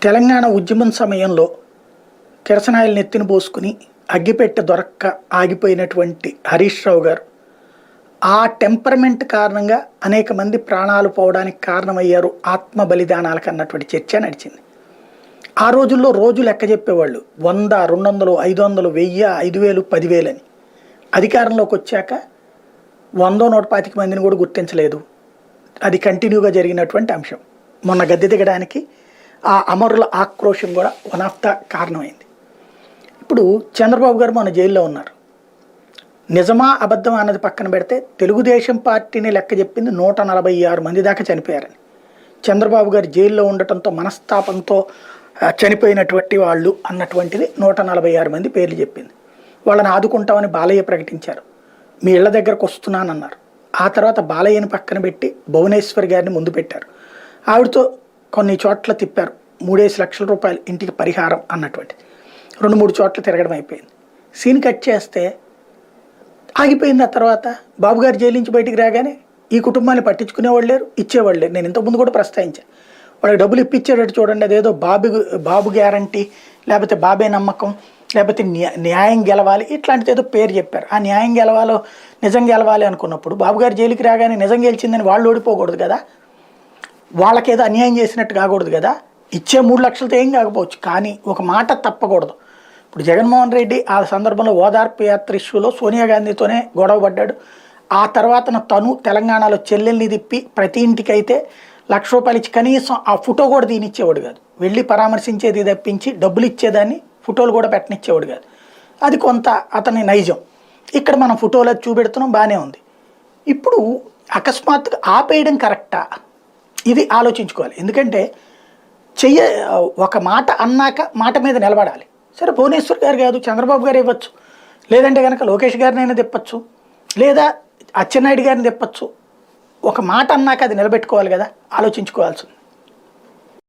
తెలంగాణ ఉద్యమం సమయంలో కిరసనాయిలు నెత్తిన పోసుకుని అగ్గిపెట్టె దొరక్క ఆగిపోయినటువంటి హరీష్ రావు గారు ఆ టెంపర్మెంట్ కారణంగా అనేక మంది ప్రాణాలు పోవడానికి కారణమయ్యారు ఆత్మ బలిదానాలకు అన్నటువంటి చర్చ నడిచింది. ఆ రోజుల్లో రోజు లెక్క చెప్పేవాళ్ళు 100, 200, 500, 1000, 5000, 10,000 అని. అధికారంలోకి వచ్చాక 100, 125 మందిని కూడా గుర్తించలేదు. అది కంటిన్యూగా జరిగినటువంటి అంశం. మొన్న గద్దె దిగడానికి ఆ అమరుల ఆక్రోశం కూడా వన్ ఆఫ్ ద కారణమైంది. ఇప్పుడు చంద్రబాబు గారు మన జైల్లో ఉన్నారు. నిజమా అబద్ధమా అన్నది పక్కన పెడితే తెలుగుదేశం పార్టీని లెక్క చెప్పింది 146 మంది దాకా చనిపోయారని. చంద్రబాబు గారు జైల్లో ఉండటంతో మనస్తాపంతో చనిపోయినటువంటి వాళ్ళు అన్నటువంటిది 146 మంది పేర్లు చెప్పింది. వాళ్ళని ఆదుకుంటామని బాలయ్య ప్రకటించారు. మీ ఇళ్ల దగ్గరకు వస్తున్నానన్నారు. ఆ తర్వాత బాలయ్యని పక్కన పెట్టి భువనేశ్వరి గారిని ముందు పెట్టారు. ఆవిడతో కొన్ని చోట్ల తిప్పారు. 3 లక్షల రూపాయలు ఇంటికి పరిహారం అన్నటువంటిది 2-3 చోట్ల తిరగడం అయిపోయింది. సీన్ కట్ చేస్తే ఆగిపోయింది. ఆ తర్వాత బాబు గారు జైలు నుంచి బయటికి రాగానే ఈ కుటుంబాన్ని పట్టించుకునేవాళ్ళు లేరు, ఇచ్చేవాళ్ళు లేరు. నేను ఇంతకుముందు కూడా ప్రస్తావించాను. వాళ్ళకి డబ్బులు ఇప్పించేటట్టు చూడండి, అదేదో బాబు గ్యారంటీ, లేకపోతే బాబే నమ్మకం, లేకపోతే న్యాయం గెలవాలి, ఇట్లాంటిది ఏదో పేరు చెప్పారు. ఆ న్యాయం గెలవాలో నిజం గెలవాలి అనుకున్నప్పుడు బాబు గారు జైలుకి రాగానే నిజం గెలిచిందని వాళ్ళు ఓడిపోకూడదు కదా, వాళ్ళకేదో అన్యాయం చేసినట్టు కాకూడదు కదా. ఇచ్చే 3 లక్షలతో ఏం కాకపోవచ్చు, కానీ ఒక మాట తప్పకూడదు. ఇప్పుడు జగన్మోహన్ రెడ్డి ఆ సందర్భంలో ఓదార్పు యాత్ర ఇష్యూలో సోనియా గాంధీతోనే గొడవ పడ్డాడు. ఆ తర్వాత తను తెలంగాణలో చెల్లెల్ని తిప్పి ప్రతి ఇంటికైతే ₹1,00,000 ఇచ్చి కనీసం ఆ ఫోటో కూడా తీనిచ్చేవాడు కాదు. వెళ్ళి పరామర్శించేది తప్పించి డబ్బులు ఇచ్చేదాన్ని ఫోటోలు కూడా పెట్టనిచ్చేవాడు కాదు. అది కొంత అతని నైజం. ఇక్కడ మనం ఫోటోలు చూపెడుతున్నాం, బాగానే ఉంది. ఇప్పుడు అకస్మాత్తుగా ఆపేయడం కరెక్టా, ఇది ఆలోచించుకోవాలి. ఎందుకంటే ఒక మాట అన్నాక మాట మీద నిలబడాలి. సరే, భువనేశ్వర్ గారు కాదు చంద్రబాబు గారు ఇవ్వచ్చు, లేదంటే కనుక లోకేష్ గారినైనా తెప్పచ్చు, లేదా అచ్చెన్నాయుడు గారిని తెప్పచ్చు. ఒక మాట అన్నాక అది నిలబెట్టుకోవాలి కదా, ఆలోచించుకోవాల్సింది.